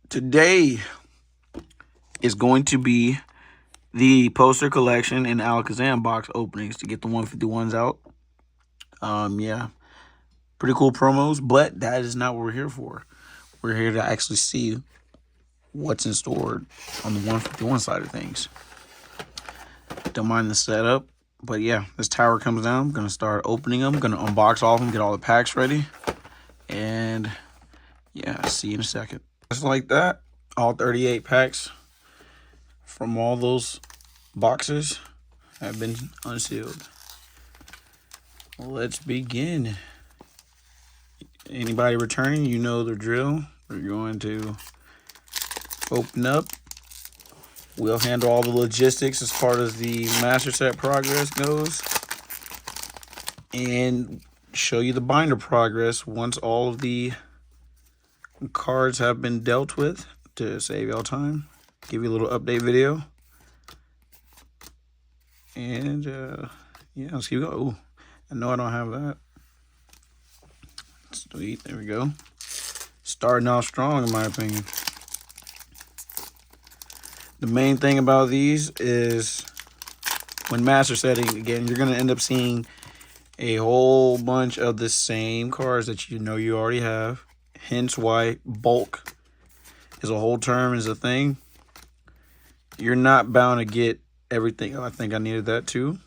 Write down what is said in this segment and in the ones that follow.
Today is going to be the poster collection and Alakazam box openings to get the 151s out. Yeah, pretty cool promos, but that is not what we're here for. We're here to actually see what's in store on the 151 side of things. Don't mind the setup, but yeah, this tower comes down. I'm gonna start opening them. I'm gonna unbox all of them, get all the packs ready, and yeah, see you in a second. Just like that, all 38 packs from all those boxes have been unsealed. Let's begin. Anybody returning, you know the drill. We're going to open up. We'll handle all the logistics as far as the master set progress goes, and show you the binder progress once all of the cards have been dealt with to save y'all time. Give you a little update video. And yeah, let's keep going. Ooh, I know I don't have that. Sweet, there we go. Starting off strong, in my opinion. The main thing about these is when master setting, again, you're going to end up seeing a whole bunch of the same cards that you know you already have. Hence why bulk is a whole term, is a thing. You're not bound to get everything. Oh, I think I needed that too.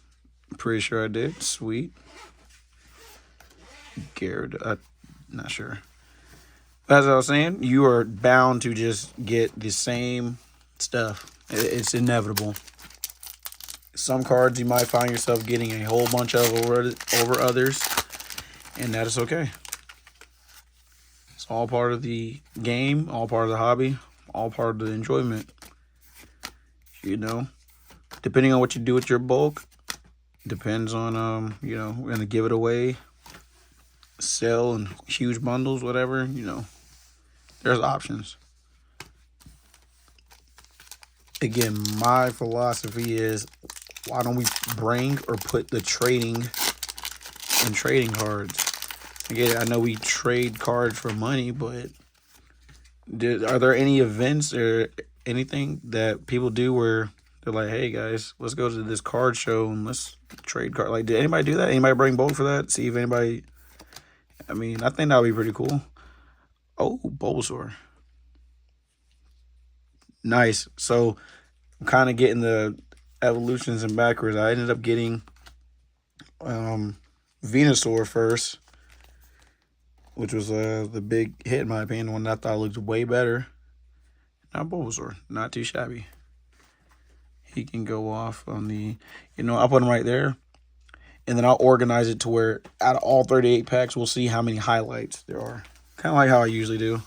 I'm pretty sure I did. Sweet. Garrett, not sure. As I was saying, you are bound to just get the same stuff. It's inevitable. Some cards you might find yourself getting a whole bunch of over others, and that is okay. It's all part of the game, all part of the hobby, all part of the enjoyment. You know, depending on what you do with your bulk, depends on you know, we're gonna give it away, sell in huge bundles, whatever, you know. There's options. Again, my philosophy is, why don't we bring or put the trading in trading cards? Again, I know we trade cards for money, but are there any events or anything that people do where they're like, hey guys, let's go to this card show and let's trade card? Like, did anybody do that? Anybody bring bulk for that? See if anybody, I mean, I think that would be pretty cool. Oh, Bulbasaur. Nice. So I'm kind of getting the evolutions and backwards. I ended up getting Venusaur first, which was the big hit in my opinion, the one that I thought looked way better. Now Bulbasaur, not too shabby. He can go off on the, you know, I'll put him right there, and then I'll organize it to where out of all 38 packs, we'll see how many highlights there are. Kind of like how I usually do.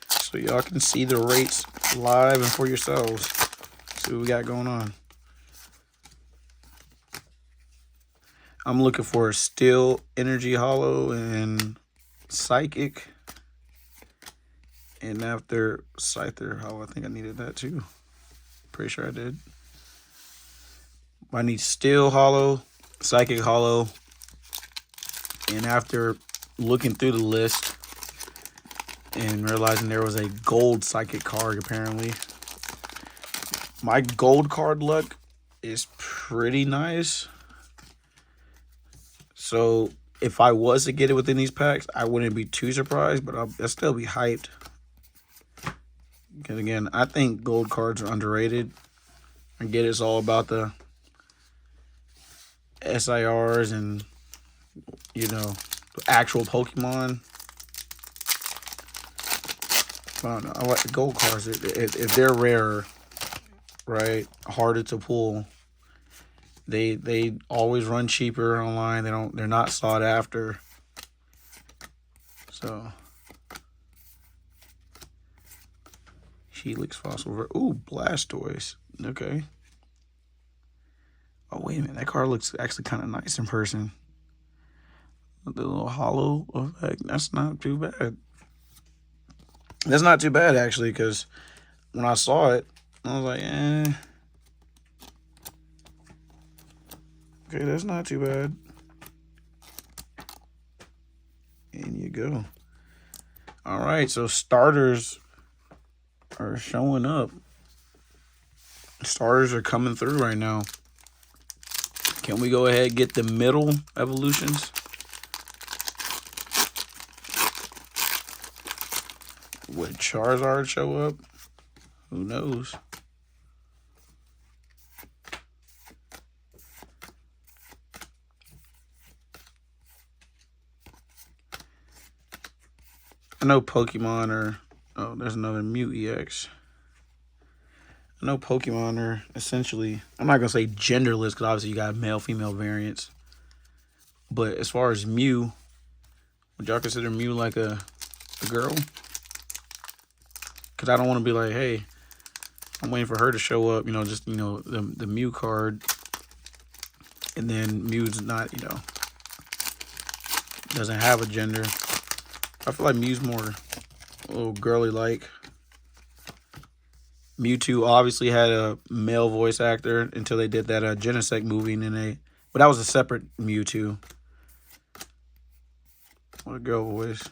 So y'all can see the rates live and for yourselves. See what we got going on. I'm looking for a Steel Energy Hollow and Psychic. And after Scyther Hollow, I think I needed that too. Pretty sure I did. I need Steel Hollow, Psychic Hollow. And after looking through the list and realizing there was a gold Psychic card, apparently. My gold card luck is pretty nice. So if I was to get it within these packs, I wouldn't be too surprised, but I'll still be hyped. Because again, I think gold cards are underrated. I get it's all about the SIRs and, you know, the actual Pokemon. I don't know. I like the gold cards. If they're rare, right, harder to pull, they always run cheaper online. They're not sought after. So Helix Fossil. Ooh, Blastoise. Okay. Oh, wait a minute. That card looks actually kind of nice in person. The little hollow effect. That's not too bad. That's not too bad, actually, because when I saw it, I was like, eh. Okay, that's not too bad. In you go. All right, so starters are showing up. Starters are coming through right now. Can we go ahead and get the middle evolutions? Would Charizard show up? Who knows? I know Pokemon are... Oh, there's another Mew EX. I know Pokemon are essentially... I'm not going to say genderless, because obviously you got male-female variants. But as far as Mew, would y'all consider Mew like a girl? Because I don't want to be like, hey, I'm waiting for her to show up, just, the Mew card. And then Mew's not, doesn't have a gender. I feel like Mew's more a little girly-like. Mewtwo obviously had a male voice actor until they did that Genesect movie, and but that was a separate Mewtwo. What a girl voice.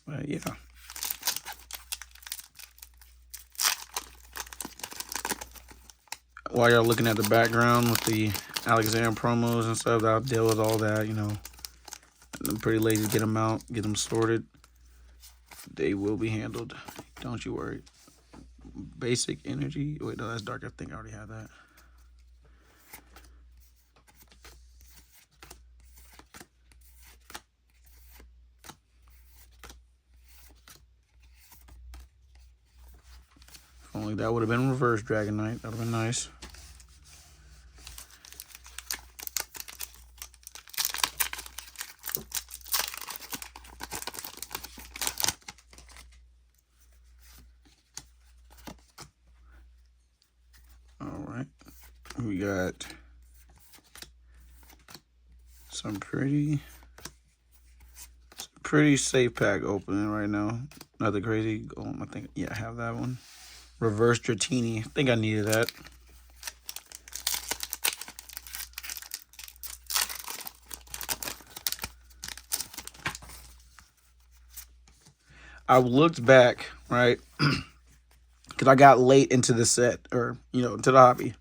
But yeah. While y'all looking at the background with the Alakazam promos and stuff, I'll deal with all that, I'm pretty lazy to get them out, get them sorted. They will be handled. Don't you worry. Basic energy. Wait, no, that's dark. I think I already have that. If only that would have been reverse Dragonite. That would have been nice. We got some pretty safe pack opening right now. Nothing crazy. I think, yeah, I have that one. Reverse Dratini. I think I needed that. I looked back, right? Because I got late into the set, or, into the hobby.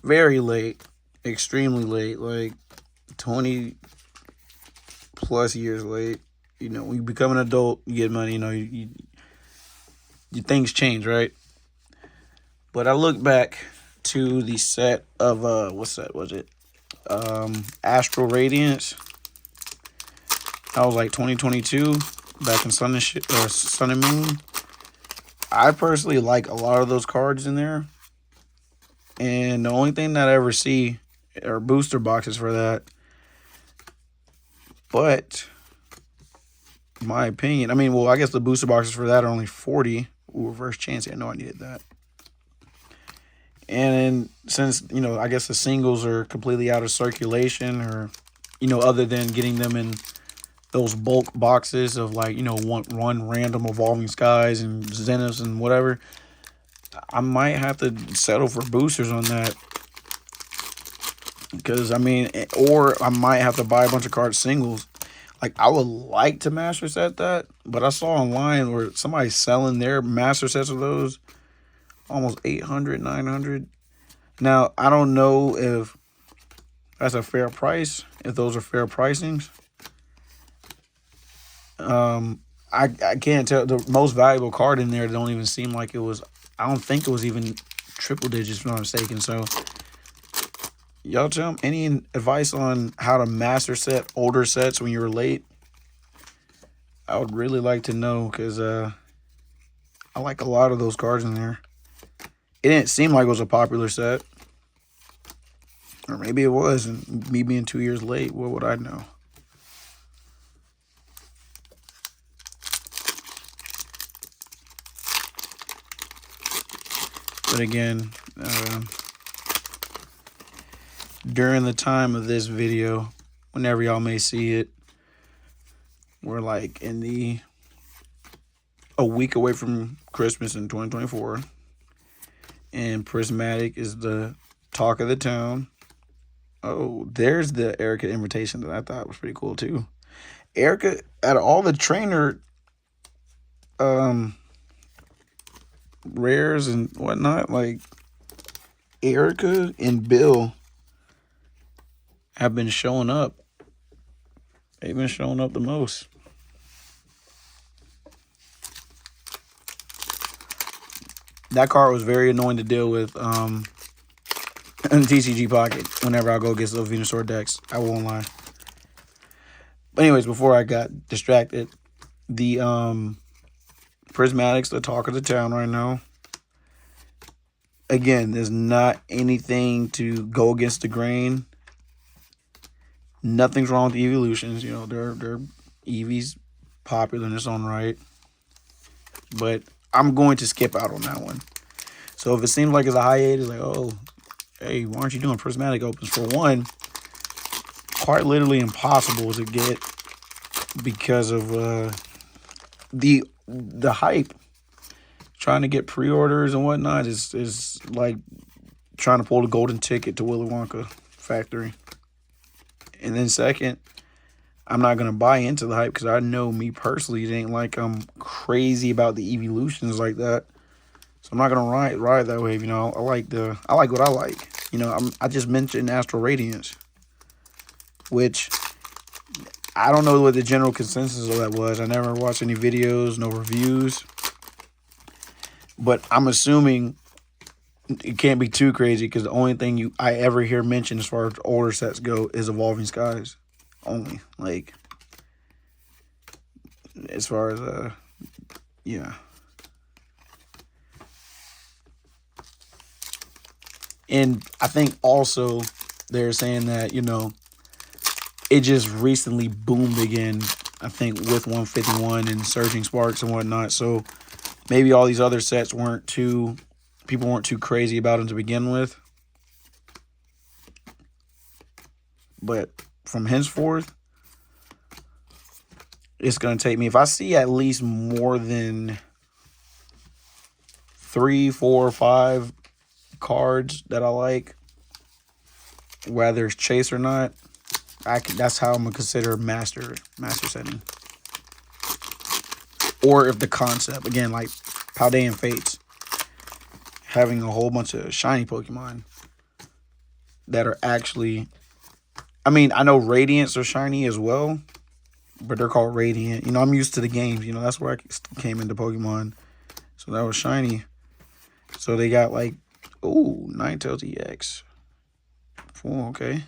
Very late. Extremely late. Like 20 plus years late. When you become an adult, you get money, your things change, right? But I look back to the set of, what set was it? Astral Radiance. That was like 2022, back in Sun and Moon. I personally like a lot of those cards in there. And the only thing that I ever see are booster boxes for that. But, in my opinion, I guess the booster boxes for that are only 40. Ooh, reverse chance. I know I needed that. And since, I guess the singles are completely out of circulation, or, other than getting them in those bulk boxes of like, one random Evolving Skies and Zeniths and whatever, I might have to settle for boosters on that. Because, or I might have to buy a bunch of cards singles. Like, I would like to master set that, but I saw online where somebody's selling their master sets of those almost 800, 900. Now, I don't know if that's a fair price, if those are fair pricings. I can't tell. The most valuable card in there don't even seem like it was. I don't think it was even triple digits, if I'm not mistaken. So, y'all tell me any advice on how to master set older sets when you're late? I would really like to know, because I like a lot of those cards in there. It didn't seem like it was a popular set. Or maybe it was, and me being 2 years late, what would I know? But again, during the time of this video, whenever y'all may see it, we're like a week away from Christmas in 2024. And Prismatic is the Talk of the Town. Oh, there's the Erica invitation that I thought was pretty cool too. Erica, out of all the trainer um rares and whatnot, like Erica and Bill have been showing up. They've been showing up the most. That card was very annoying to deal with in TCG Pocket whenever I go against those Venusaur decks. I won't lie. But anyways, before I got distracted, the Prismatics, the talk of the town right now. Again, there's not anything to go against the grain. Nothing's wrong with the evolutions. You know, they're Eevee's popular in its own right. But I'm going to skip out on that one. So if it seems like it's a hiatus, like, oh, hey, why aren't you doing prismatic opens? For one, quite literally impossible to get because of the hype. Trying to get pre-orders and whatnot is like trying to pull the golden ticket to Willy Wonka factory. And then second, I'm not going to buy into the hype because I know me personally, it ain't like I'm crazy about the evolutions like that. So I'm not going to ride that wave. You know, I like what I like. You know, I just mentioned Astral Radiance, which I don't know what the general consensus of that was. I never watched any videos, no reviews. But I'm assuming it can't be too crazy because the only thing I ever hear mentioned as far as older sets go is Evolving Skies. Only. Like, as far as, yeah. And I think also they're saying that, you know, it just recently boomed again, I think, with 151 and Surging Sparks and whatnot. So maybe all these other sets people weren't too crazy about them to begin with. But from henceforth, it's going to take me, if I see at least more than 3, 4, 5 cards that I like, whether it's chase or not, that's how I'm going to consider master setting. Or if the concept, again, like Paldean Fates, having a whole bunch of shiny Pokemon that are actually, I mean, I know Radiants are shiny as well, but they're called Radiant. You know, I'm used to the games. You know, that's where I came into Pokemon. So that was shiny. So they got like, ooh, Ninetales EX. Oh, okay.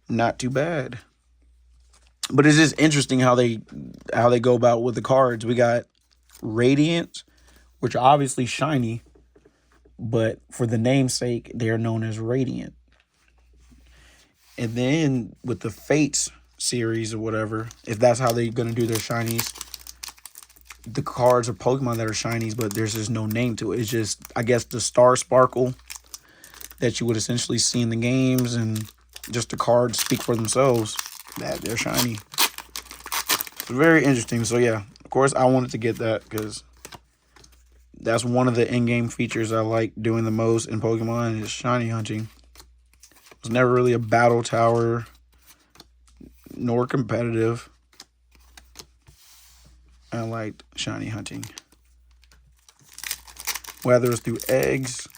Not too bad. But it's just interesting how they go about with the cards. We got Radiant, which are obviously shiny, but for the namesake, they are known as Radiant. And then with the Fates series or whatever, if that's how they're going to do their shinies, the cards are Pokemon that are shinies, but there's just no name to it. It's just, I guess, the Star Sparkle that you would essentially see in the games, and just the cards speak for themselves that they're shiny. It's very interesting. So yeah, of course I wanted to get that because that's one of the in-game features I like doing the most in Pokemon is shiny hunting. It was never really a battle tower nor competitive. I liked shiny hunting. Whether it's through eggs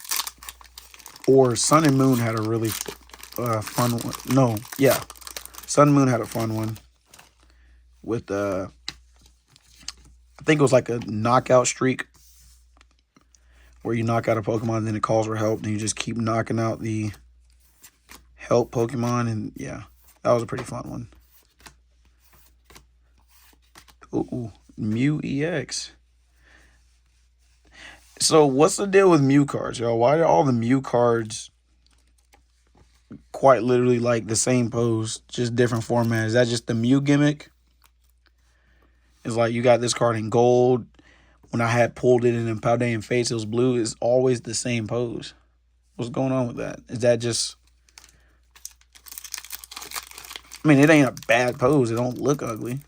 or Sun and Moon had a really fun one. No, yeah. Sun and Moon had a fun one with, I think it was like a knockout streak where you knock out a Pokemon and then it calls for help and you just keep knocking out the help Pokemon. And yeah, that was a pretty fun one. Ooh, Mew EX. So what's the deal with Mew cards, y'all? Why are all the Mew cards quite literally like the same pose, just different format? Is that just the Mew gimmick? It's like you got this card in gold. When I had pulled it in Paldean Fates, it was blue. It's always the same pose. What's going on with that? Is that just... I mean, it ain't a bad pose. It don't look ugly.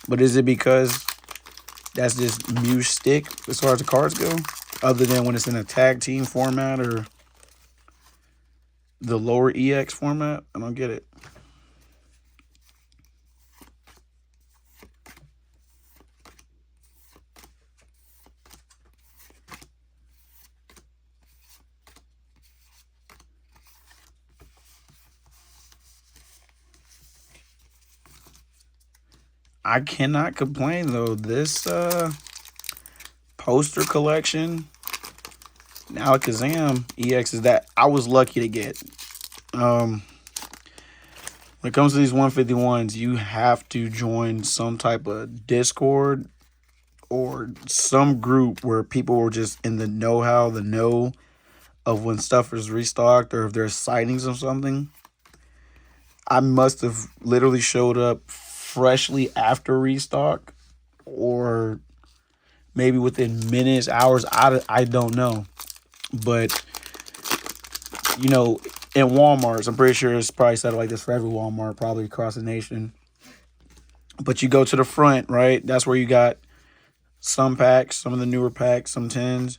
But is it because that's just Mew's stick as far as the cards go? Other than when it's in a tag team format or... the lower EX format. I don't get it. I cannot complain though. This poster collection, Alakazam EX is that I was lucky to get. When it comes to these 151s, you have to join some type of Discord or some group where people were just in the know-how, the know of when stuff is restocked or if there's sightings of something. I must have literally showed up freshly after restock or maybe within minutes, hours. I don't know. But, you know, in Walmarts, I'm pretty sure it's probably set up like this for every Walmart, probably across the nation. But you go to the front, right? That's where you got some packs, some of the newer packs, some tins.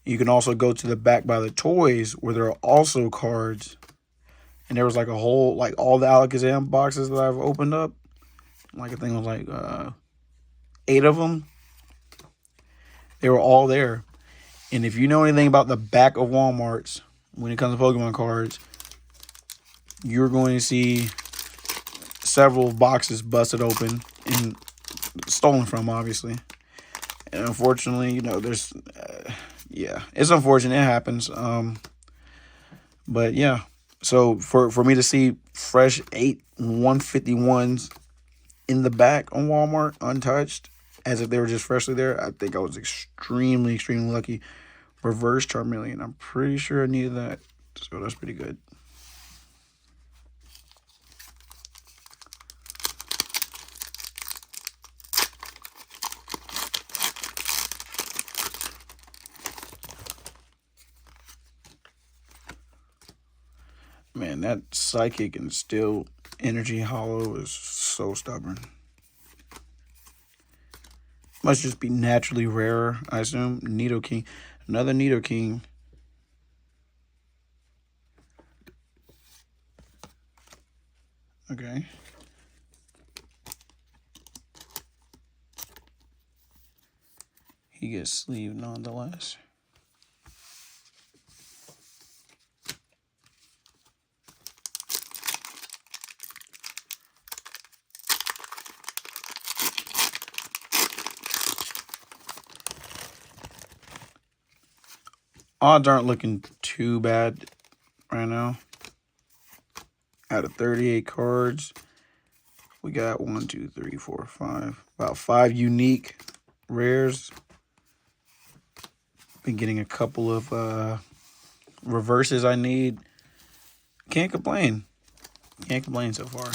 You can also go to the back by the toys where there are also cards. And there was like a whole, like all the Alakazam boxes that I've opened up. Like I think it was like 8 of them. They were all there. And if you know anything about the back of Walmarts, when it comes to Pokemon cards, you're going to see several boxes busted open and stolen from, obviously. And unfortunately, you know, there's, yeah, it's unfortunate. It happens. But yeah, so for me to see fresh 8 151s in the back on Walmart untouched, as if they were just freshly there, I think I was extremely, extremely lucky. Reverse Charmeleon. I'm pretty sure I needed that. So that's pretty good. Man, that Psychic and Steel Energy Hollow is so stubborn. Must just be naturally rarer, I assume. Nidoking. Another Nidoking. Okay. He gets sleeved nonetheless. Odds aren't looking too bad right now. Out of 38 cards, we got 1, 2, 3, 4, 5. About 5 unique rares. Been getting a couple of reverses I need. Can't complain. Can't complain so far.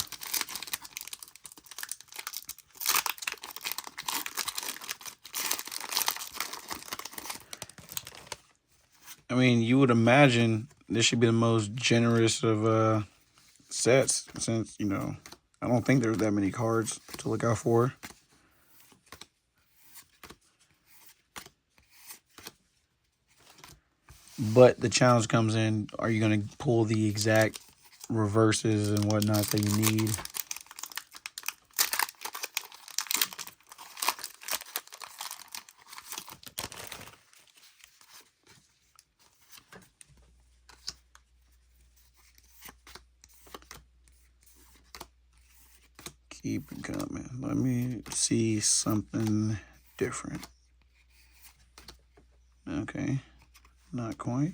I mean, you would imagine this should be the most generous of sets since, you know, I don't think there's that many cards to look out for. But the challenge comes in, are you going to pull the exact reverses and whatnot that you need? Keep it coming. Let me see something different. Okay, not quite.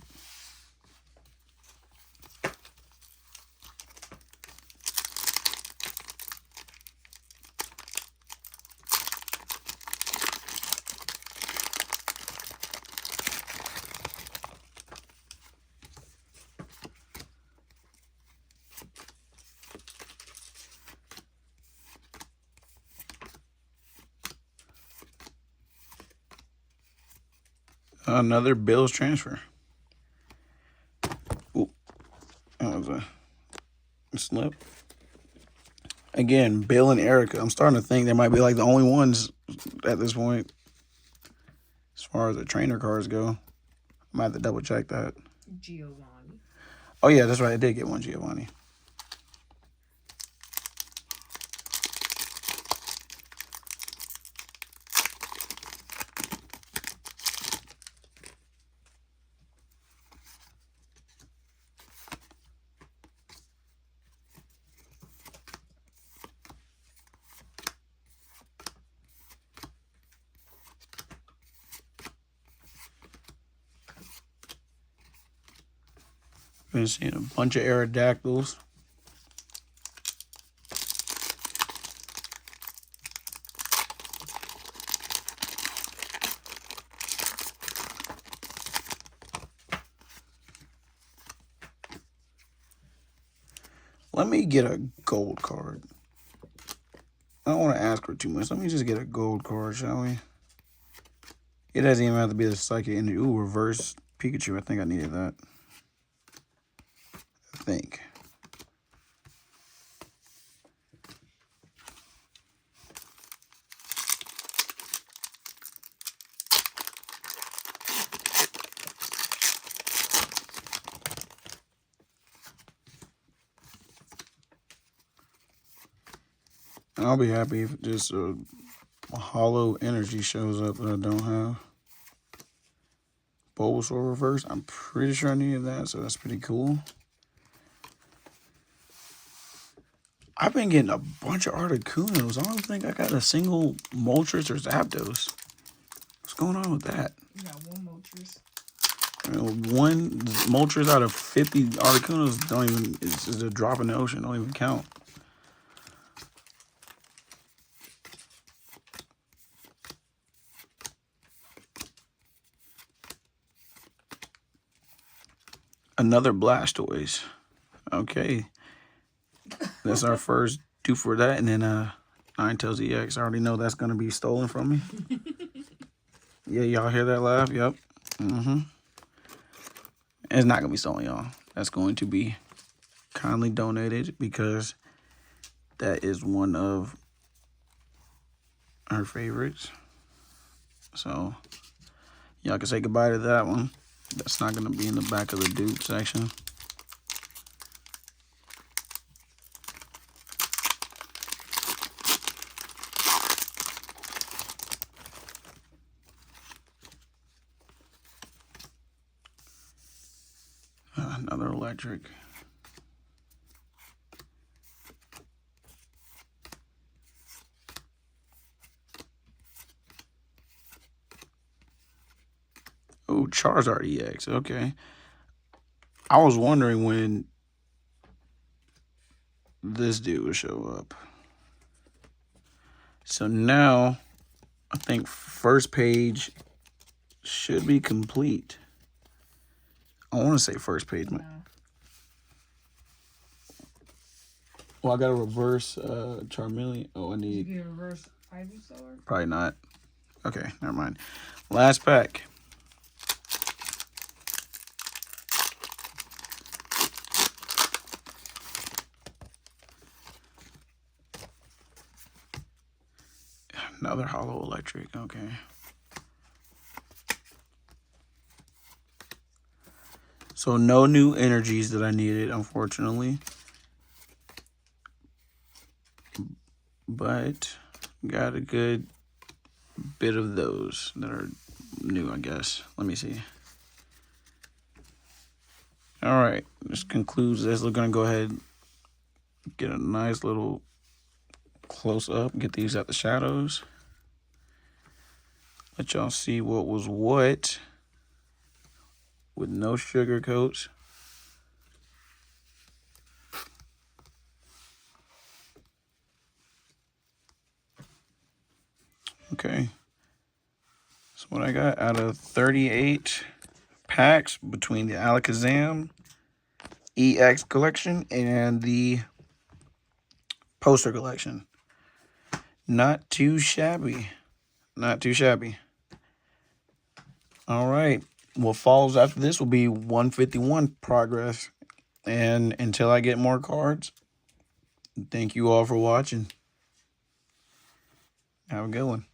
Another Bills transfer. Ooh, that was a slip. Again, Bill and Erica. I'm starting to think they might be like the only ones at this point as far as the trainer cards go. I might have to double check that. Giovanni. Oh, yeah, that's right. I did get one Giovanni. Been seeing a bunch of Aerodactyls. Let me get a gold card. I don't want to ask for too much. Let me just get a gold card, shall we? It doesn't even have to be the psychic energy. Ooh, reverse Pikachu. I think I needed that. I think. I'll be happy if just a hollow energy shows up that I don't have. Bulbasaur reverse. I'm pretty sure I needed that, so that's pretty cool. I've been getting a bunch of Articunos. I don't think I got a single Moltres or Zapdos. What's going on with that? You got one Moltres. One Moltres out of 50 Articunos don't even, it's just a drop in the ocean, don't even count. Another Blastoise. Okay. That's our first due for that. And then Ninetales EX. I already know that's going to be stolen from me. Yeah, y'all hear that laugh? Yep. It's not going to be stolen, y'all. That's going to be kindly donated because that is one of her favorites. So, y'all can say goodbye to that one. That's not going to be in the back of the dupe section. Another electric. Oh, Charizard EX. Okay. I was wondering when this dude would show up. So now, I think first page should be complete. I want to say first page. No. Well, I got a reverse Charmeleon. Oh, I need... Did you get a reverse Ivysaur? Probably not. Okay, never mind. Last pack. Another hollow electric. Okay. So no new energies that I needed, unfortunately. But got a good bit of those that are new, I guess. Let me see. All right, this concludes this. We're gonna go ahead and get a nice little close up, get these at the shadows. Let y'all see what was what with no sugar coats. Okay. So what I got out of 38 packs between the Alakazam EX collection and the poster collection. Not too shabby. Not too shabby. All right. What follows after this will be 151 progress. And until I get more cards, thank you all for watching. Have a good one.